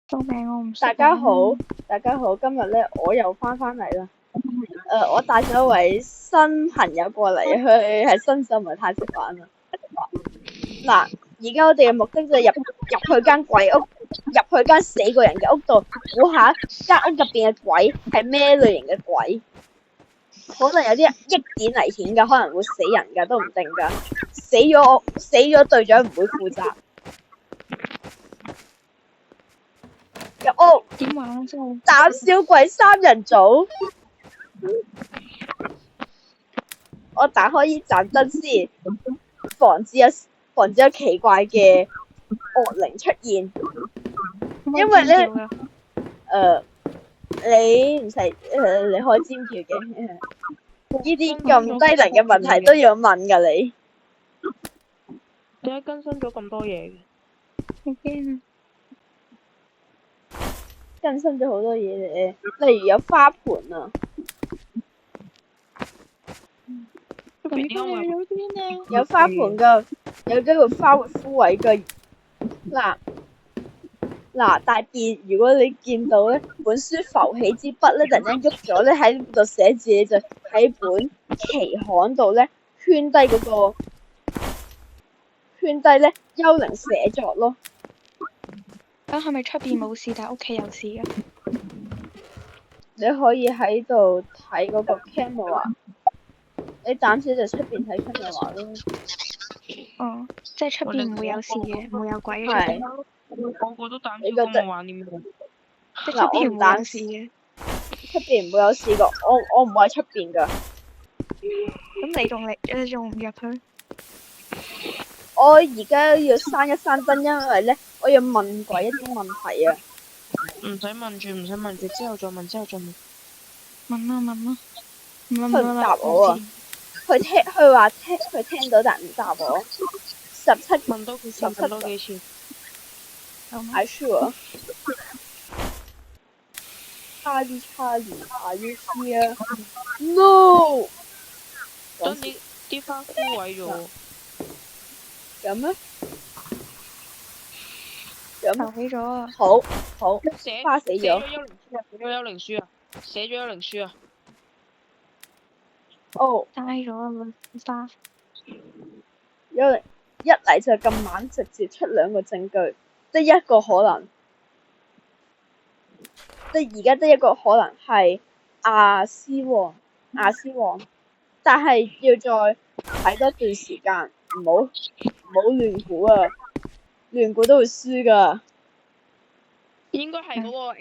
救命！我唔識。大家好，今日咧我又翻嚟啦。我帶咗一位新朋友過嚟，佢係新手，唔係太識玩啦。嗱，而家我哋嘅目的就係入去間鬼屋，入去間死過人嘅屋度，估下間屋入邊嘅鬼係咩類型嘅鬼？可能有啲一點危險㗎，可能會死人㗎，都唔定㗎。死咗隊長唔會負責。入屋點玩先？膽小鬼三人組，我打開呢盞燈先，防止有奇怪嘅惡靈出現。因為咧，你唔使你可以尖叫嘅。呢啲咁低能嘅問題都要問㗎你。點解更新咗咁多嘢嘅？好驚啊！更新咗好多嘢嚟，例如有花盆啊，有花盆噶，有機會花會枯萎噶。嗱，大便，如果你見到咧本書浮起支筆咧，突然間喐咗咧喺度寫字，你就喺本期刊度咧圈低咧幽靈寫作咯。咁係咪出邊冇事，但係屋企有事啊？你可以喺度睇嗰個 camera， 你暫時就出邊睇 camera 咯。哦，即係出邊唔會有事嘅，唔會有鬼嘅出係邊。個個都膽小咁，我玩點樣？即係出邊唔會有事嘅。出邊唔會有事噶，我唔會喺出邊噶。咁你仲唔入去？我而家要閂一閂燈，因為咧我要問鬼一啲問題啊。唔使問住，之後再問。問啦。佢唔答我啊！佢話聽到，但唔答我。問多幾次。I sure. Charlie, are you here? No. 當啲花枯萎咗。有咩？浮起咗啊！好，花死咗。寫咗幽靈書啊！哦。嘥咗啊！花。幽靈一嚟就咁晚，直接出兩個證據，得一個可能。而家得一個可能係亞斯王，但係要再睇多段時間，唔好亂估啊！亂估都會輸噶。應該係嗰個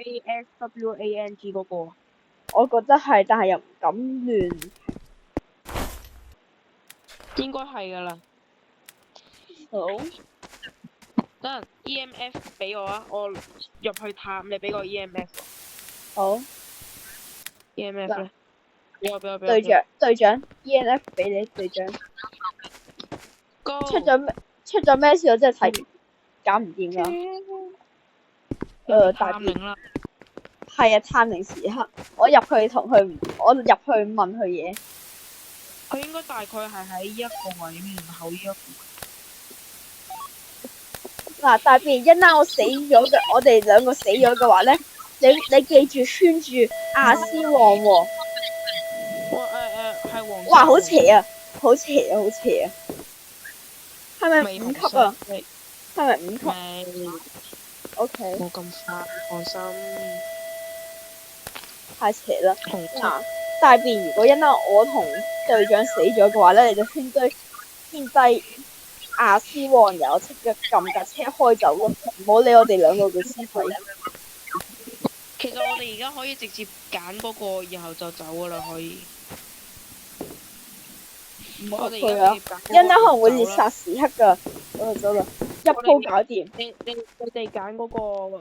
ASWANG 嗰個。我覺得係，但係又唔敢亂。應該係噶啦。好。得 EMF 俾我啊！我入去探你，俾個 EMF。好。EMF 咧？俾我。隊長 EMF 俾你，隊長。出咗咩事？我真係睇搞唔掂㗎。探靈啦。係啊，探靈時刻，我入去問佢嘢。佢應該大概係喺呢一個位門口呢一個。嗱，大便一陣我死咗嘅，我哋兩個死咗嘅話咧，你記住穿住亞斯王喎。係黃。哇！好邪啊！係咪5級啊？係咪5級？OK。冇咁快，放心。太邪啦！嗱，大便如果一陣我同隊長死咗嘅話咧，你就圈低亞斯王，然後即刻撳架車開走咯，唔好理我哋兩個嘅屍體。其實我哋而家可以直接揀嗰個，然後就走噶啦，可以。唔好去啊！一陣可能會獵殺時刻噶，走啦，一鋪搞掂。你哋揀嗰個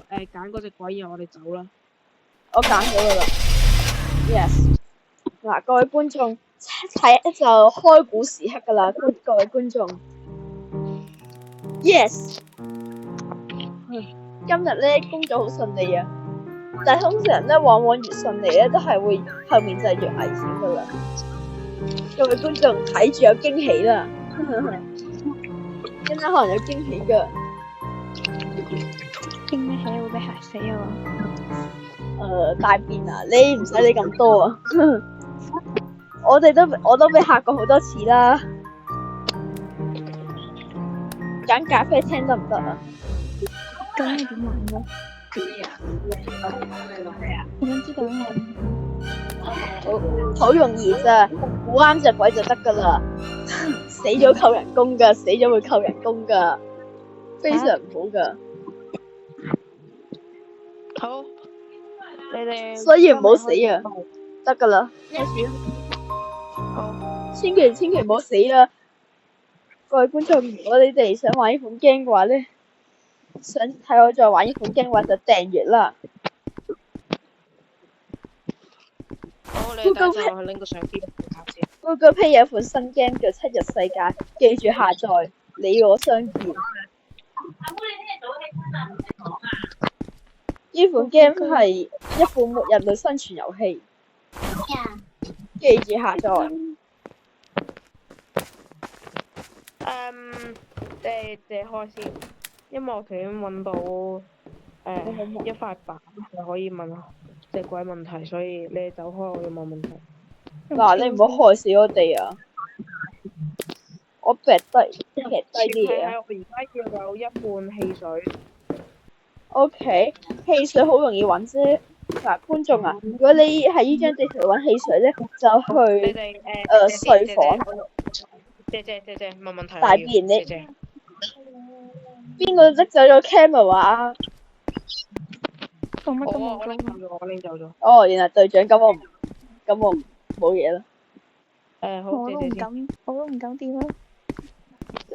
揀嗰隻鬼，然後我哋走啦。我揀咗噶啦 ，yes。嗱，各位觀眾睇就開估時刻噶啦，各位觀眾 ，yes。今日咧工作好順利啊，但係通常咧往往越順利咧都係會後面就係越危險噶啦。各位觀眾睇住有驚喜啦，一陣可能有驚喜噶。驚咩起會俾嚇死啊！大便啊！你唔使理咁多啊！我都俾嚇過好多次啦。揀咖啡廳得唔得啊？究竟係點玩嘅？我想知道係好容易咋，估啱隻鬼就得噶啦。死咗扣人工噶，死咗會扣人工噶，非常唔好噶。好，你哋所以唔好死啊，得噶啦。好，千祈唔好死啊！各位觀眾，如果你哋想玩呢款 game 嘅話咧，想睇我再玩呢款 game 嘅話就訂閱啦。好，你等陣我去拎個相機嚟拍先。Google Play 有一款新 game 叫《七日世界》，記住下載，你我相見。呢款 game 係一款末日類生存遊戲，記住下載。借開先，因為我頭先揾到一塊板，係可以問下隻鬼問題，所以你哋走開，我要問問題。嗱，你唔好害死我哋啊！我劈低啲嘢啊！我而家要有一半汽水。OK，汽水好容易揾啫。嗱，觀眾啊，如果你喺呢張地圖揾汽水咧，就你去哋睡房。借問問題。大便你借。邊個拎走咗 camera 啊？做乜都我冇做。我拎走咗。哦，原來隊長，咁我冇嘢啦。好，我都唔借。敢，我都唔敢掂啦。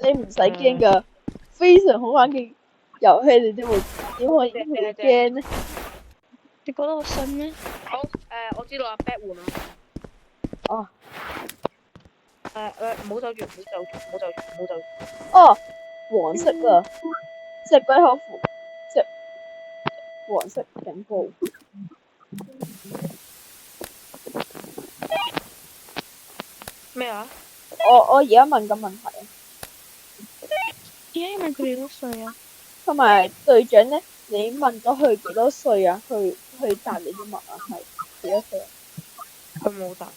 你唔使驚噶，非常好玩嘅遊戲，你點可以驚呢？你覺得我信咩？好，我知道阿 Bad 換啦。哦。唔好走住，唔好走住。哦，黃色啊，隻鬼可符，隻黃色警報。咩啊？我而家問緊問題啊。點解要問佢哋幾多歲啊？同埋隊長咧，你問咗佢幾多歲啊？去答你啲乜啊？係幾多歲啊？佢冇答。好。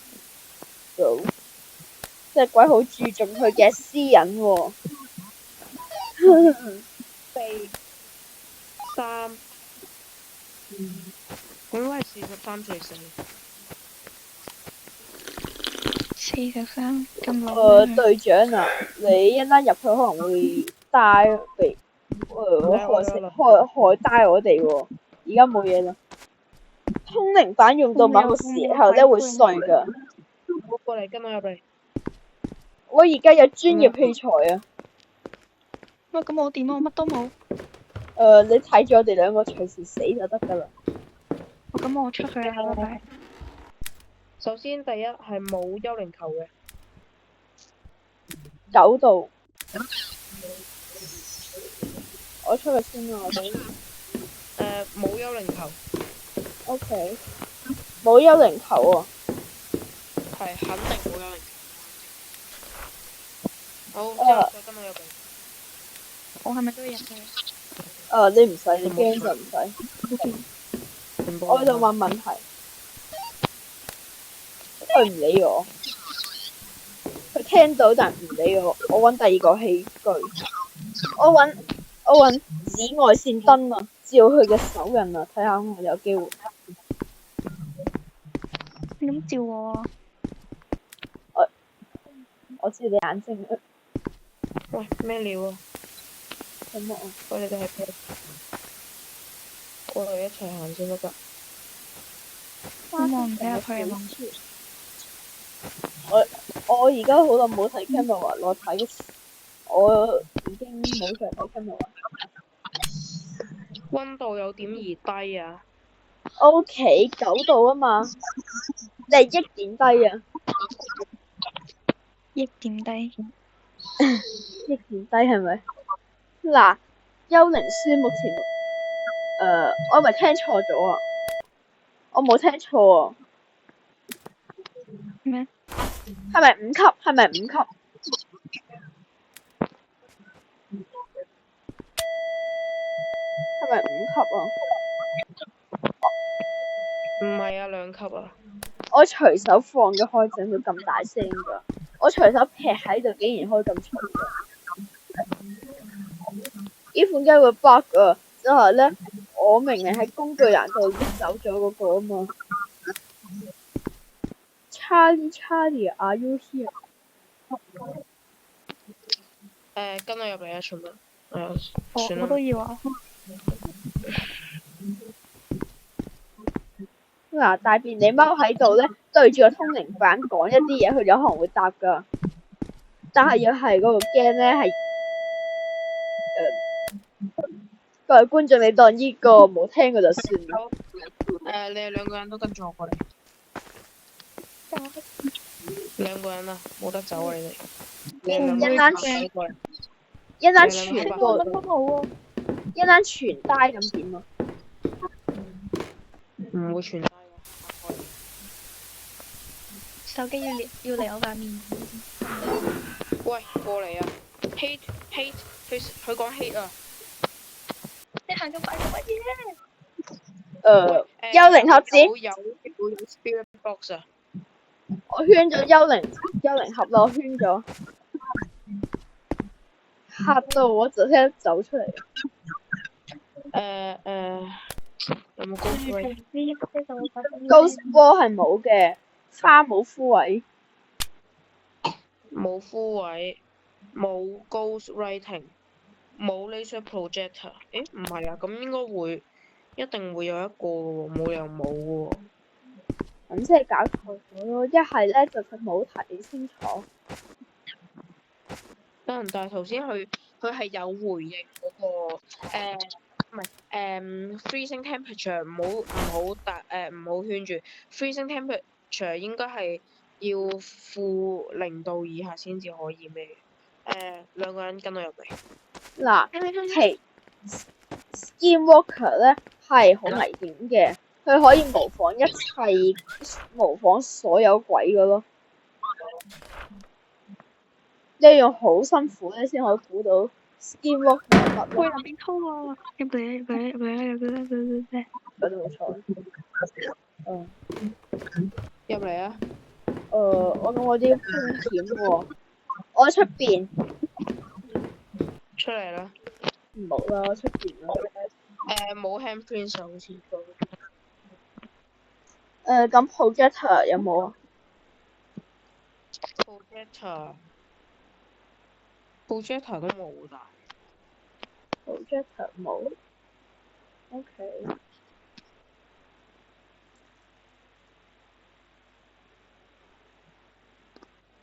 隻鬼好注重佢嘅私隱喎。4、3，應該係43歲死。43咁老。隊長啊，你一陣入去可能會帶被害帶我哋喎。而家冇嘢啦。通靈板用到某個時候咧會碎㗎。我過嚟，跟我入嚟。我而家有專業器材啊！喂，咁我點啊？我乜都冇。你睇住我哋兩個隨時死就得㗎啦。咁我出去啦，拜拜。首先，第一係冇幽靈球嘅。9度。我出去先啦，我哋。冇幽靈球。OK。冇幽靈球喎。係肯定冇幽靈球。好，之後再跟我入嚟。我係咪都要入去？你唔使，你驚就唔使。我喺度問問題。佢唔理我。佢聽到但唔理我。我揾第二個器具。我揾紫外線燈啊，照佢嘅手印啊，睇下我有機會。你咁照我啊？我知你眼睛。喂，咩料啊？做乜啊？喂，你哋係咩？過嚟一齊行先得㗎。我望唔睇入去啊！我而家好耐冇睇 camera 我睇，我已經冇再睇 camera。溫度有點而低啊。OK， 9度啊嘛，你係1點低啊。1點低。1點低係咪？嗱，幽靈書目前，我係咪聽錯咗啊？我冇聽錯啊。咩？係咪5級？係咪5級？係咪5級啊？唔係啊，2級啊。我隨手放咗開整到咁大聲㗎，我隨手劈喺度竟然可以咁嘈㗎。呢款機會 bug 啊！就係咧，我明明喺工具欄度拎走咗嗰個啊嘛。Charlie，Are you here？跟我入嚟啊，全部。算啦。我都要啊。嗱，大便你踎喺度咧，對住個通靈板講一啲嘢，佢有可能會答㗎。但係要係嗰個 game 咧係各位觀眾，你當呢個冇聽過就算啦。你哋2個人都跟住我過嚟。2個人啊，冇得走啊！你哋。一單傳過嚟。一單傳個過，都好喎。一單傳單咁點啊？唔會傳單㗎。手機要嚟我塊面。喂，過嚟啊 ！hate，佢講 hate 啊！你行咁快做乜嘢？幽靈盒子，有 spirit box 啊！我圈咗幽靈盒咯，我圈咗，嚇到我就聽走出嚟。有冇 ghost Ghost ball 係冇嘅，花冇枯萎。冇枯萎，冇 ghost writing，冇 laser projector。誒唔係啊，咁應該一定會有一個嘅喎，冇理由冇嘅喎。咁即係搞錯咗咯，一係咧就佢冇睇清楚。但係頭先佢係有回應嗰個唔係freezing temperature，唔好圈住 freezing temperature 應該係要-0度以下先至可以咩？2個人跟我入嚟。嗱，係 Skinwalker 咧係好危險嘅，佢可以模仿所有鬼嘅咯。你要用好辛苦咧先可以估到 Skinwalker 係乜喂，咯？林邊通啊！入嚟！嗰度冇錯。入嚟啊！我諗我啲風險喎，我喺出邊。出嚟啦！唔好啦，我出邊啦。冇 handprint 好似。咁 projector 有冇啊 projector 都冇㗎。？projector 冇。OK。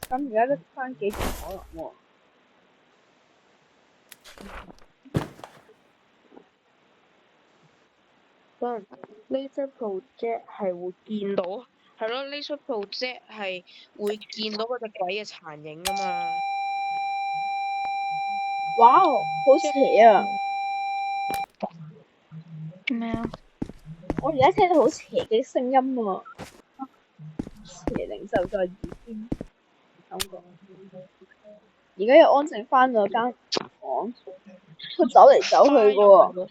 咁而家得返幾種可能喎？可能 laser project 係會見到，係咯 laser project 係會見到嗰隻鬼嘅殘影㗎嘛。哇！好邪啊！咩啊？我而家聽到好邪嘅聲音喎，邪靈就在耳邊。感覺。而家又安靜返咗間房，佢走嚟走去嘅喎。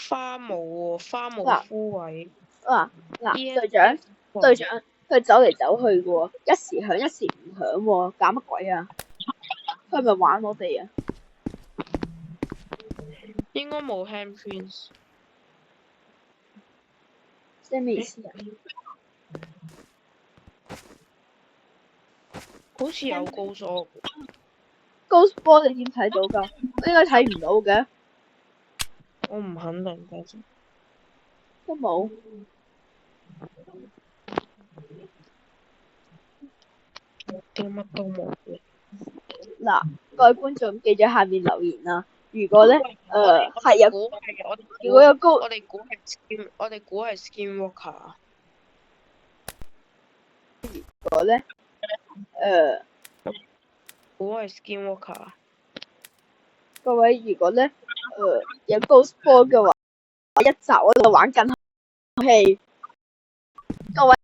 花冇喎，花冇枯萎。隊長，佢走嚟走去嘅喎，一時響一時唔響喎，搞乜鬼啊？佢係咪玩我哋啊？應該冇 handprints。即係咩意思啊？好似有 ghost Ghost ball 你點睇到㗎？我應該睇唔到嘅。我唔肯定，等陣。都冇。點乜都冇嘅。嗱，各位觀眾記住下面留言啦。如果咧，係有，如果有高，我哋估係 Skinwalker。如果咧，估係 Skinwalker。各位如果咧，有 Ghost ball 嘅話，一集我度玩緊戲。各位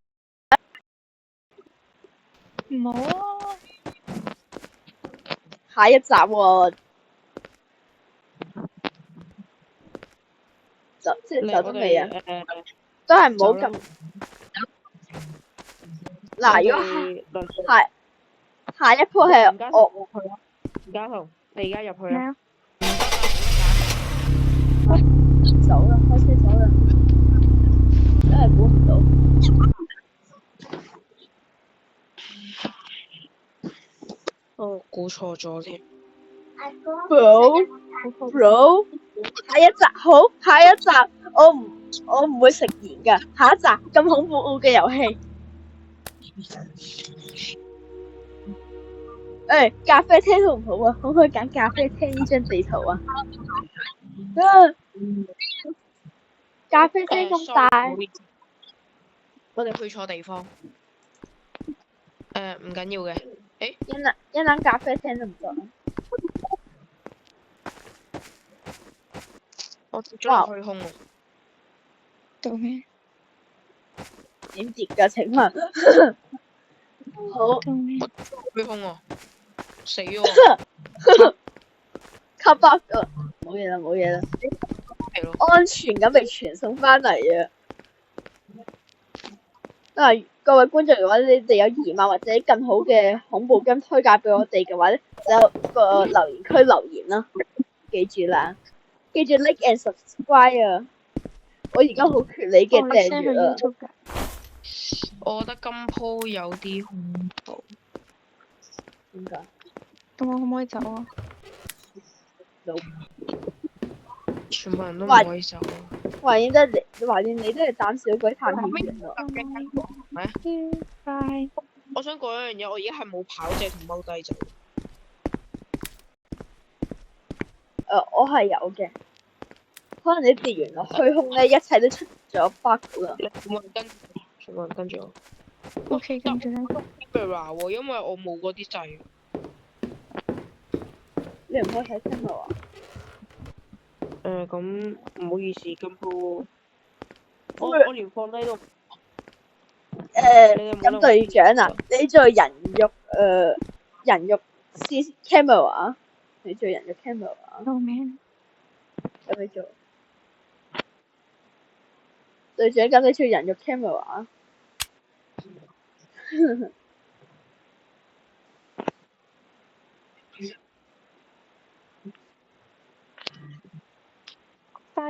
唔好啊！下一集喎。即係你我走得未啊？哋都係唔好走啦咁。嗱，如果下下一鋪係而家我同去啦，而家同你而家入去啦。咩啊？走啦，開車走啦，真係估唔到。哦，估錯咗添。Bro，下一集好，下一集我唔會食鹽㗎。下一集咁恐怖嘅遊戲。咖啡廳好唔好啊？可唔可以揀咖啡廳呢張地圖啊？咖啡廳咁大，我哋去錯地方。唔緊要嘅。一間咖啡廳都唔得。我跌咗落虛空喎。做咩？點跌㗎？請問？好。做咩？虛空喎，死喎。吸北啊！冇嘢啦，冇嘢啦。係咯。安全咁被傳送翻嚟啊！各位觀眾，如果你哋有疑問或者更好嘅恐怖 game 推介俾我哋嘅話咧，就個留言區留言啦。記住啦，記住 like and subscribe 啊！我而家好缺你嘅訂閱啊！我覺得今鋪有啲恐怖。點解？咁我可唔可以走啊？全部人都唔可以走。懷念你都係膽小鬼探險員喎。拜。我想講一樣嘢，我而家係冇跑隻同踎低走。我係有嘅。可能你跌完落虛空咧，一切都出咗 bug 啦。全部人跟住我。OK，跟住咧。喎，因為我冇嗰啲掣。你唔可以睇 camera 啊？咁唔好意思，今鋪我連放低都。咁隊長啊，你做人肉 camera， 你做人肉 camera。做咩？咁你做隊長，咁你做人肉 camera。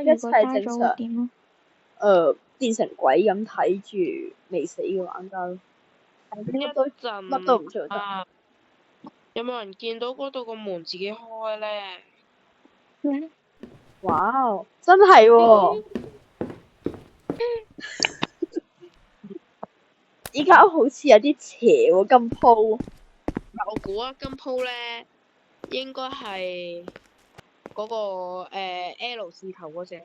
一切正常。變成鬼咁睇住未死嘅玩家咯。乜都唔做得。有冇人見到嗰度個門自己開咧？哇！真係喎！依家好似有啲邪喎，今鋪。我估啊，今鋪咧應該係嗰個L 字頭嗰隻。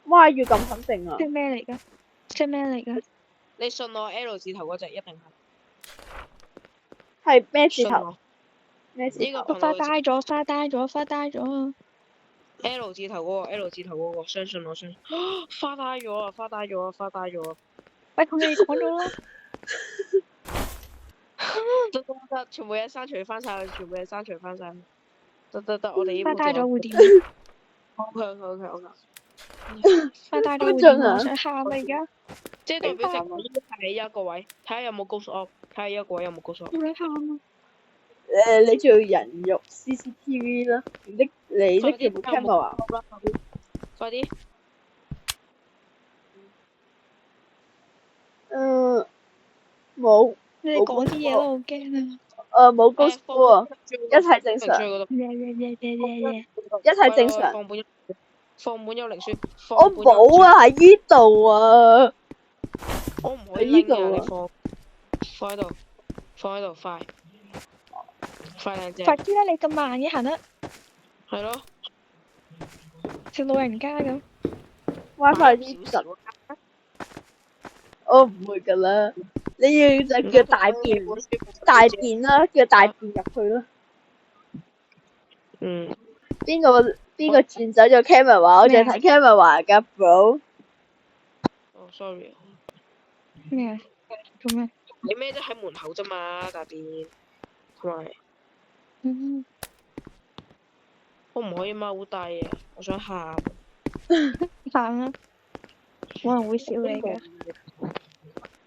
哇！要咁肯定啊？即係咩嚟㗎？即係咩嚟㗎？你信我 L 字頭嗰隻一定係咩字頭？咩字頭？我發呆咗。L 字頭嗰個，相信我。發呆咗。喂，同你哋講咗啦。得，全部嘢刪除翻晒。得，我哋呢發呆咗會點？好。發呆咗會點？我想喊啊！而家。即係代表隻鬼喺一個位，睇下有冇 ghost up，睇下一個位有冇 ghost up。唔想喊啊！你做人肉 CCTV 啦，你拎住部 camera。快啲！冇。你哋講啲嘢都好驚啊！冇 ghost 喎，一切正常。一切正常。放滿幽靈書。我冇啊，喺呢度啊。我唔可以拎啊！你放喺度，快靚正。快啲啦！你咁慢嘅行得。係咯。似老人家咁。WiFi 啲實。我唔會㗎啦，你要就叫大便啦，叫大便入去啦。邊個轉走咗 camera 話？我淨係睇 camera 話㗎 bro。sorry。咩啊？做咩？你咩都喺門口啫嘛，大便。同埋。我唔可以踎低啊！我想喊。喊啦，冇人會笑你嘅。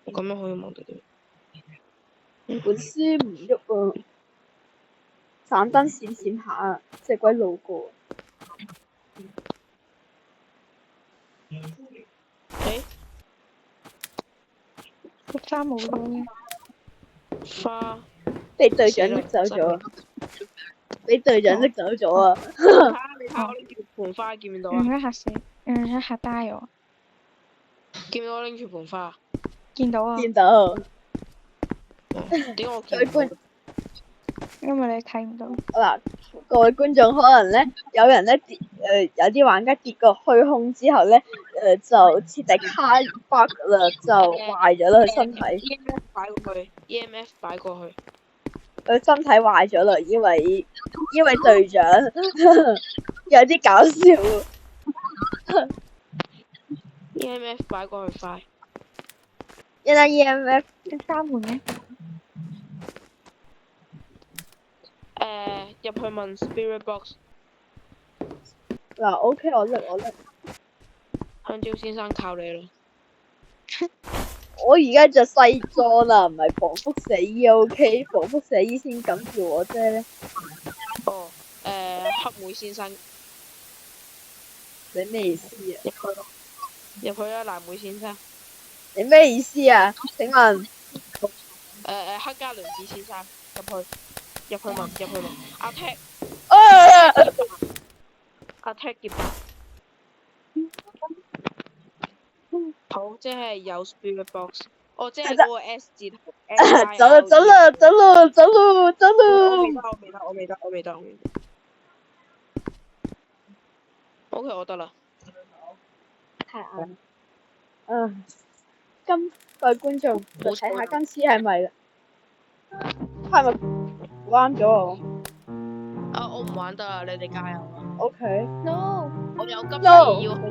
我咁樣可以望到啲。本書唔喐啊，盞燈閃閃下，隻鬼路過。誒，個花冇咗嘅，花。被隊長拎走咗，俾隊長拎走咗啊！你睇我拎住盆花，見唔見到有啊？人嚇死，有人嚇呆我。見唔見到我拎住盆花？見到啊，見到點解我見各位觀唔到？因為你睇唔到。嗱，各位觀眾可能咧，有人咧跌有啲玩家跌過虛空之後咧，就徹底卡 bug 啦，就壞咗啦佢身體。EMF 擺過去，EMF 擺過去。佢身體壞咗啦，因為隊長有啲搞笑。 EMF 擺過去快。一單 EMF 閂門嘅，入去問 Spirit Box，嗱，OK，我拎。香蕉先生靠你啦。我而家着西裝啦，唔係防輻射衣 OK，防輻射衣先咁叫我啫。哦，黑妹先生你咩意思啊？入去啦，藍妹先生。你咩意思啊？請問黑加侖子先生入去問阿 Tag 啊！阿 Tag 劫白。好，即係有 Spirit Box。哦，即係嗰個 S 字頭。走啦！我未得。OK， 我得啦。太啱。各位觀眾，就睇下今次係咪係咪關咗我啊，我唔玩得啦，你哋加油啊 ？OK。 No，我有今次 No 要去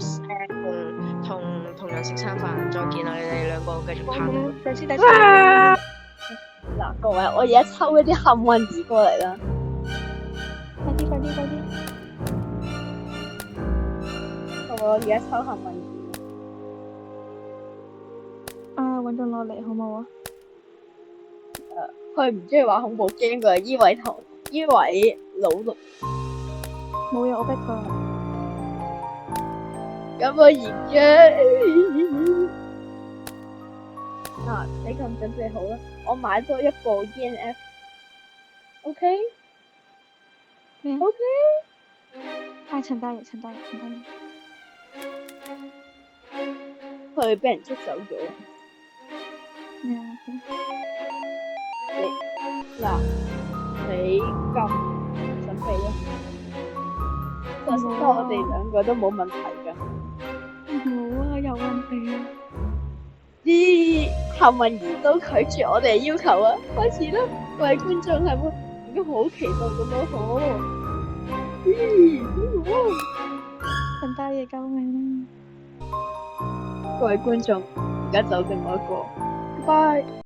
同人食餐飯，再見啦！你哋兩個繼續拍。第次。嗱，各位，我而家抽一啲幸運兒過嚟啦。快啲！我而家抽幸運兒。啊，揾咗落嚟好冇啊？佢唔中意玩恐怖 game 嘅，依位老六。冇嘢，我逼佢。咁我而家你咁準備好啦，我買多一部 ENF。OK？咩 OK？啊，陳大爺。佢俾人捉走咗。咩啊？嗱，你咁準備啦。就覺得我哋兩個都冇問題㗎。冇啊，有問題啊！啲幸運兒都拒絕我哋嘅要求啊！開始啦，各位觀眾係咪已經好期待咁樣好？陳大爺救命各位觀眾，而家走定我一個，拜拜。